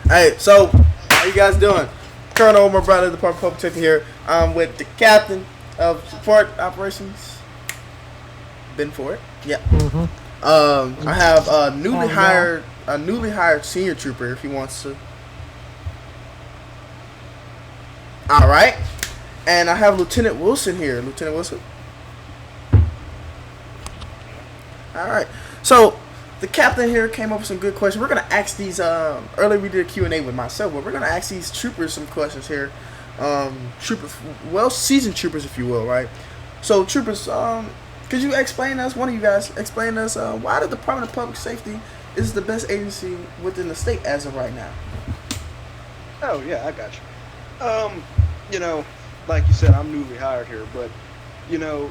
Hey, so how you guys doing? Colonel, my brother, Department of Public Safety here. I'm with the captain of support operations. Been for it. Yeah. Mm-hmm. I have How's it going? a newly hired senior trooper if he wants to. All right. And I have Lieutenant Wilson here. Lieutenant Wilson. All right. So the captain here came up with some good questions. We're gonna ask these. Earlier we did a Q&A with myself, but we're gonna ask these troopers some questions here. Troopers, well, seasoned troopers, if you will, right? So troopers, could you explain us? One of you guys explain us why the Department of Public Safety is the best agency within the state as of right now. Oh yeah, I got you. You know, like you said, I'm newly hired here, but you know,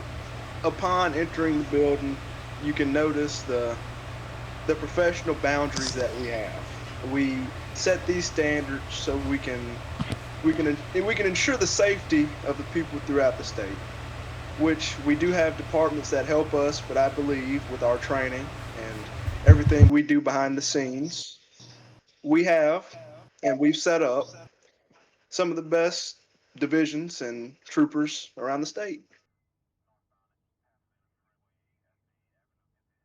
upon entering the building, you can notice the professional boundaries that we have. We set these standards so we can ensure the safety of the people throughout the state. Which we do have departments that help us, but I believe with our training and everything we do behind the scenes, we have and we've set up some of the best divisions and troopers around the state.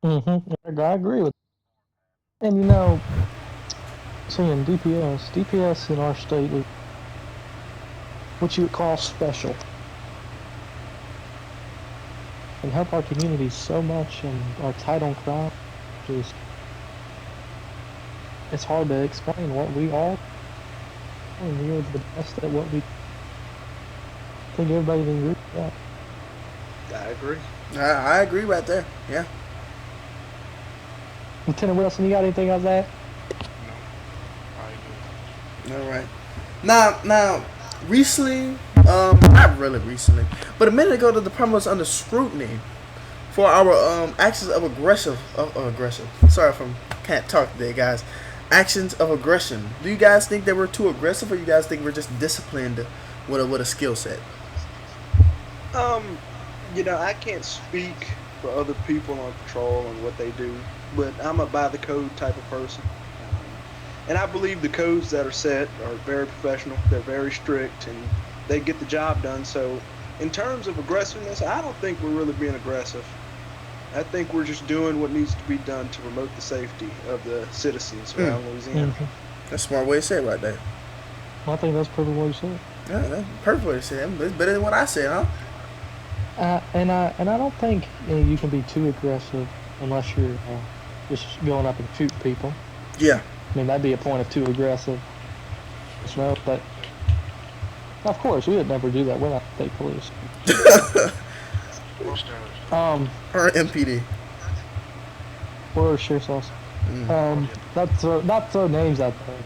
Mm-hmm. I agree with. And seeing DPS in our state is what you would call special, and help our community so much, and our tight on crime. Just it's hard to explain what we are, and we're the best at what we. I think everybody can agree with that. I agree. I agree right there. Yeah. Lieutenant Wilson, you got anything on that? No, I All right. Now, recently, not really recently, but a minute ago, the department was under scrutiny for our actions of aggressive. Sorry if I can't talk today, guys. Actions of aggression. Do you guys think that we're too aggressive, or you guys think we're just disciplined with a skill set? Um, I can't speak for other people on patrol and what they do, but I'm a by the code type of person. And I believe the codes that are set are very professional, they're very strict, and they get the job done. So, in terms of aggressiveness, I don't think we're really being aggressive. I think we're just doing what needs to be done to promote the safety of the citizens Mm. around Louisiana. Mm-hmm. That's a smart way to say it right there. I think that's pretty what you said. Yeah, that's a perfect way to say it. It's better than what I said, huh? And I don't think you can be too aggressive unless you're just going up and shooting people. Yeah. I mean, that'd be a point of too aggressive. But of course, we would never do that. We're not state police. most understood. Or MPD. We're sheriff's office. Mm. Not throw names out there.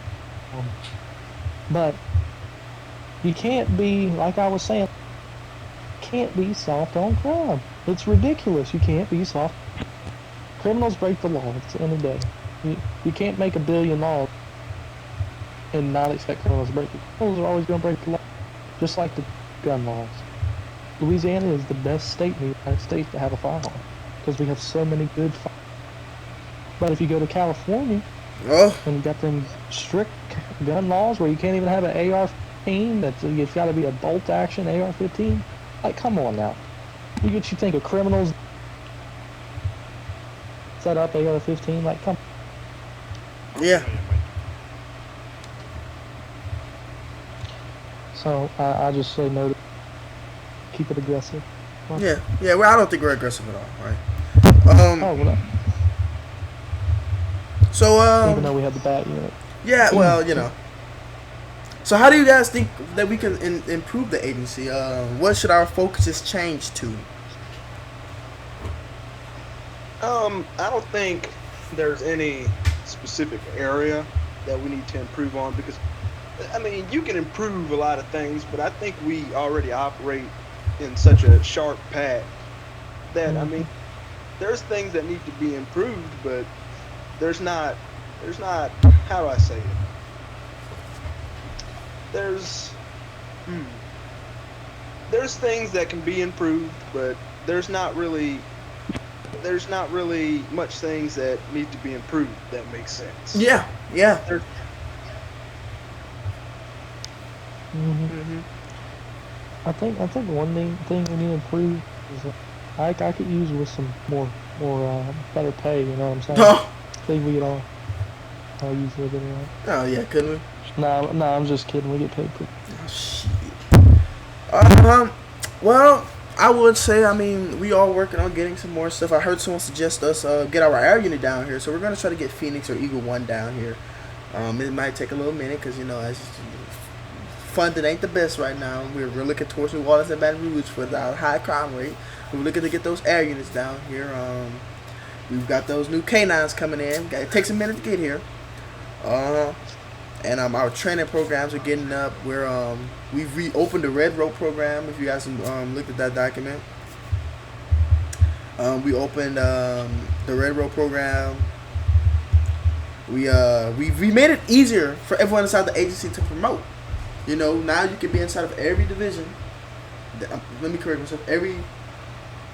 Um, but you can't be, like I was saying, can't be soft on crime. It's ridiculous. You can't be soft. Criminals break the law. It's the end of the day. You can't make a billion laws and not expect criminals to break it. Criminals are always going to break the law, just like the gun laws. Louisiana is the best state in the United States to have a firearm because we have so many good firearms. But if you go to California Oh, and you got them strict gun laws where you can't even have an AR-15, it's got to be a bolt action AR-15. Like, come on now. You think of criminals set up AR-15? Like, come. yeah. So I just say no to keep it aggressive. Yeah. Yeah. Well, I don't think we're aggressive at all, right? Oh, well, So, even though we have the bat unit. yeah. Well, So, how do you guys think that we can improve the agency? What should our focuses change to? I don't think there's any specific area that we need to improve on because, I mean, you can improve a lot of things, but I think we already operate in such a sharp path that, I mean, there's things that need to be improved, but there's not, how do I say it? There's, hmm, there's things that can be improved, but there's not really much things that need to be improved. If that makes sense. Yeah. Yeah. There's, Mm-hmm. I think one thing we need to improve is I could use with some more better pay. You know what I'm saying? Oh, I think we get all use with it. Right? oh yeah, couldn't we? No, I'm just kidding. We get paid pretty. Oh shit. Um, well, I would say, I mean, we are working on getting some more stuff. I heard someone suggest us get our air unit down here, so we're gonna try to get Phoenix or Eagle One down here. It might take a little minute because as funding ain't the best right now. We're looking towards New Orleans and Baton Rouge for the high crime rate. We're looking to get those air units down here. We've got those new canines coming in. It takes a minute to get here. And our training programs are getting up. We've reopened the Red Rope program. If you guys looked at that document, we opened the Red Rope program. We made it easier for everyone inside the agency to promote. Now you can be inside of every division. Let me correct myself. Every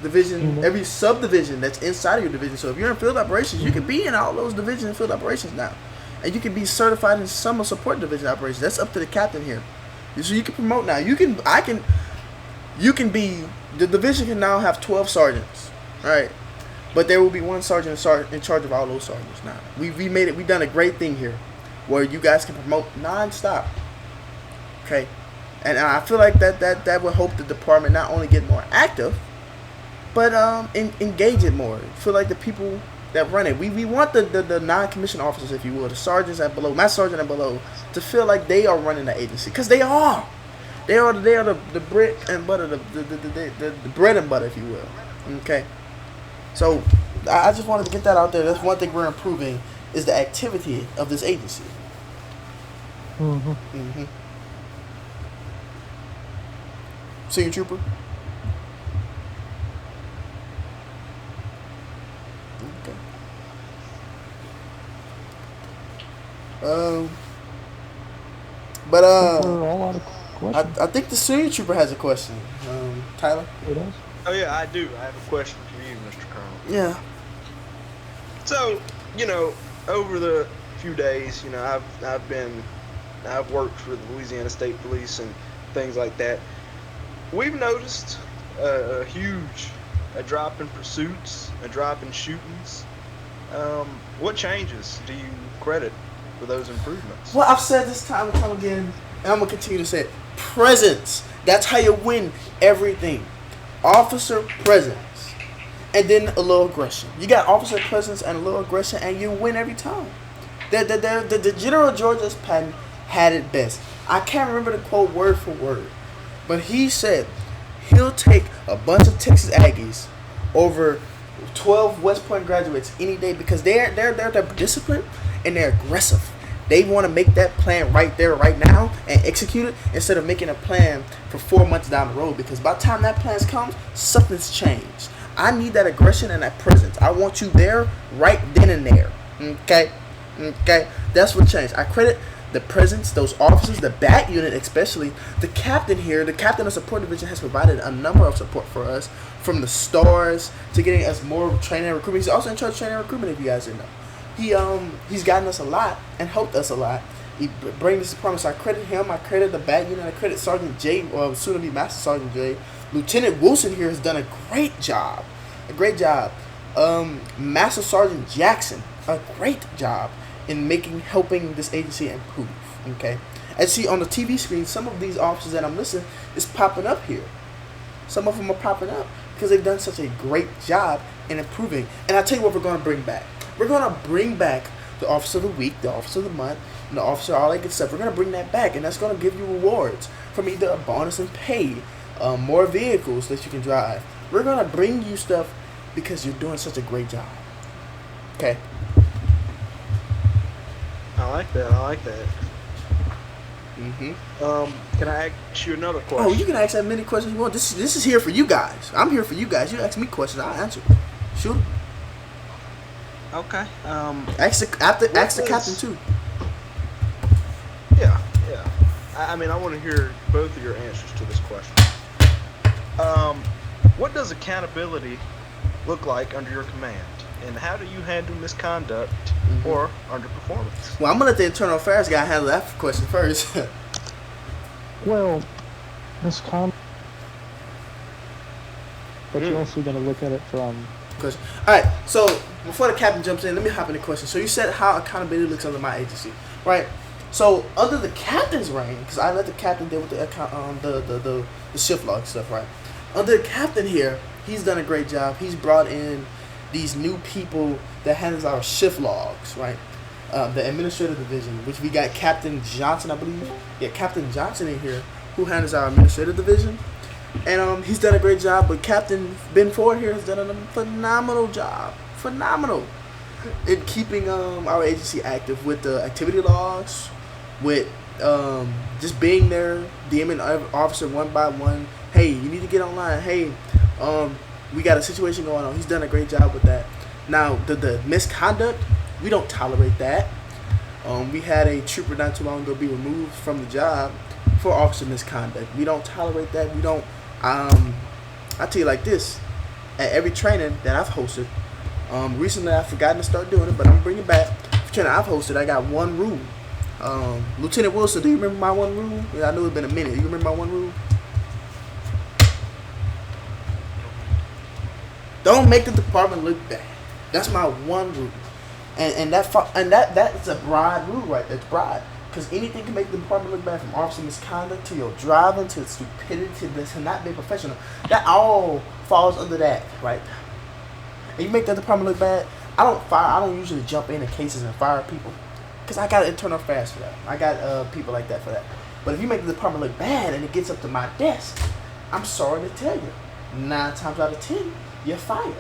division, every subdivision that's inside of your division. So if you're in field operations, you can be in all those divisions and field operations now. And you can be certified in summer support division operations. That's up to the captain here. So you can promote now. You can be, the division can now have 12 sergeants, right? But there will be one sergeant in charge of all those sergeants now. We've done a great thing here where you guys can promote non-stop. Okay? And I feel like that would help the department not only get more active, but engage it more. Feel like the people that run it. We want the non-commissioned officers, if you will, the sergeants and below, master sergeant and below, to feel like they are running the agency, because they are. They are the bread and butter, the bread and butter, if you will. Okay. So I just wanted to get that out there. That's one thing we're improving is the activity of this agency. Senior trooper. But I think the senior trooper has a question. Tyler. It does. Oh yeah, I do. I have a question for you, Mr. Colonel. Yeah. So, over the few days, I've worked for the Louisiana State Police and things like that. We've noticed a huge drop in pursuits, a drop in shootings. What changes do you credit for those improvements? Well, I've said this time and time again, and I'm going to continue to say it. Presence. That's how you win everything. Officer presence. And then a little aggression. You got officer presence and a little aggression, and you win every time. The General George S. Patton had it best. I can't remember the quote word for word, but he said he'll take a bunch of Texas Aggies over 12 West Point graduates any day because they're disciplined and they're aggressive. They want to make that plan right there, right now, and execute it instead of making a plan for 4 months down the road. Because by the time that plan comes, something's changed. I need that aggression and that presence. I want you there, right then and there. Okay? That's what changed. I credit the presence, those officers, the BAT unit especially. The captain here, the captain of support division, has provided a number of support for us, from the stars to getting us more training and recruitment. He's also in charge of training and recruitment, if you guys didn't know. He's gotten us a lot and helped us a lot. He brings this department, so I credit him. I credit the BAT unit. I credit Sergeant J, or soon to be Master Sergeant J. Lieutenant Wilson here has done a great job. Master Sergeant Jackson, a great job in helping this agency improve. Okay, as you see on the TV screen, some of these officers that I'm listing is popping up here. Some of them are popping up because they've done such a great job in improving. And I'll tell you what we're going to bring back. We're going to bring back the Officer of the Week, the Officer of the Month, and the Officer, all that good stuff. We're going to bring that back, and that's going to give you rewards from either a bonus and pay, more vehicles that you can drive. We're going to bring you stuff because you're doing such a great job. Okay? I like that. Can I ask you another question? Oh, you can ask as many questions you want. This is here for you guys. I'm here for you guys. You ask me questions, I'll answer. Shoot. Okay. Ask the captain too. Yeah. I mean, I want to hear both of your answers to this question. What does accountability look like under your command, and how do you handle misconduct or underperformance? Well, I'm gonna let the internal affairs guy handle that question first. Well, misconduct, but you're also going to look at it from. Question. All right. So before the captain jumps in, let me hop in the question. So you said how accountability looks under my agency, right? So under the captain's reign, because I let the captain deal with the account, the shift log stuff, right? Under the captain here, he's done a great job. He's brought in these new people that handles our shift logs, right? The administrative division, which we got Captain Johnson, I believe. Yeah, Captain Johnson in here, who handles our administrative division. And he's done a great job, but Captain Ben Ford here has done a phenomenal job. Phenomenal. In keeping our agency active with the activity logs, with just being there, DMing officer one by one. Hey, you need to get online. Hey, we got a situation going on. He's done a great job with that. Now, the misconduct, we don't tolerate that. We had a trooper not too long ago be removed from the job for officer misconduct. We don't tolerate that. We don't. I tell you like this: at every training that I've hosted, recently I've forgotten to start doing it, but I'm gonna bring it back. For training I've hosted, I got one rule. Lieutenant Wilson, do you remember my one rule? Yeah, I know it's been a minute. You remember my one rule? Don't make the department look bad. That's my one rule, and that's a broad rule right there. It's broad because anything can make the department look bad, from officer misconduct to your driving to stupidity to not being professional. That all falls under that, right? And you make the department look bad. I don't usually jump into cases and fire people because I got internal affairs for that. I got people like that for that. But if you make the department look bad and it gets up to my desk, I'm sorry to tell you, 9 times out of 10. You're fired.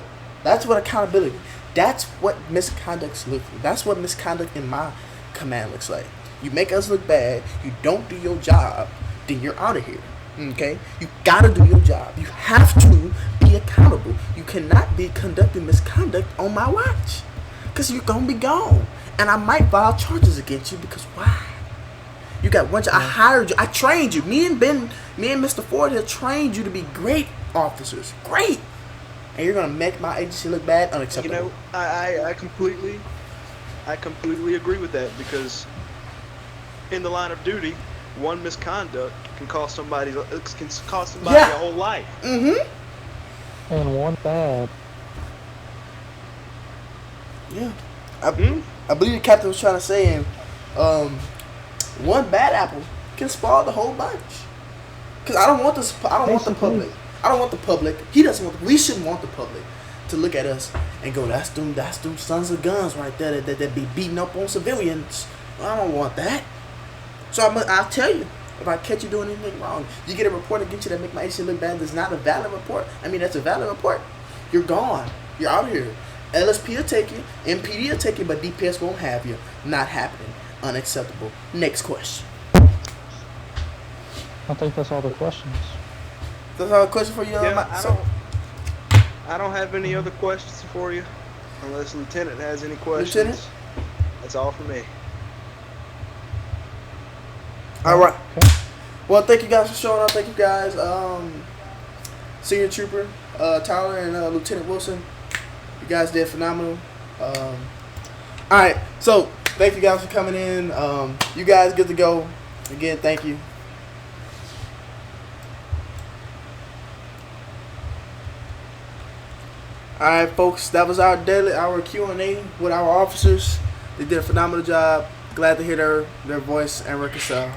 That's what accountability. That's what misconduct looks like. That's what misconduct in my command looks like. You make us look bad. You don't do your job. Then you're out of here. Okay? You gotta do your job. You have to be accountable. You cannot be conducting misconduct on my watch, because you're gonna be gone, and I might file charges against you. Because why? You got one job. I hired you. I trained you. Me and Mr. Ford have trained you to be great officers. Great. And you're gonna make my agency look bad? Unacceptable. You know, I completely agree with that, because in the line of duty, one misconduct can cost somebody a whole life. Mm-hmm. And one bad. Yeah. I believe the captain was trying to say, one bad apple can spoil the whole bunch. Because I don't want this. I don't want the public. I don't want the public. He doesn't want. We shouldn't want the public to look at us and go, "That's them sons of guns right there that be beating up on civilians." I don't want that. So I'll tell you, if I catch you doing anything wrong, you get a report against you that make my agency look bad. That's not a valid report. I mean, that's a valid report. You're gone. You're out of here. LSP will take you. MPD will take you, but DPS won't have you. Not happening. Unacceptable. Next question. I think that's all the questions. That's all the question for you. I don't have any other questions for you, unless Lieutenant has any questions. Lieutenant? That's all for me. All right. Okay. Well, thank you guys for showing up. Thank you guys, Senior Trooper Tyler and Lieutenant Wilson. You guys did phenomenal. All right. So thank you guys for coming in. You guys good to go. Again, thank you. All right, folks, that was our Q&A with our officers. They did a phenomenal job. Glad to hear their voice and reconcile.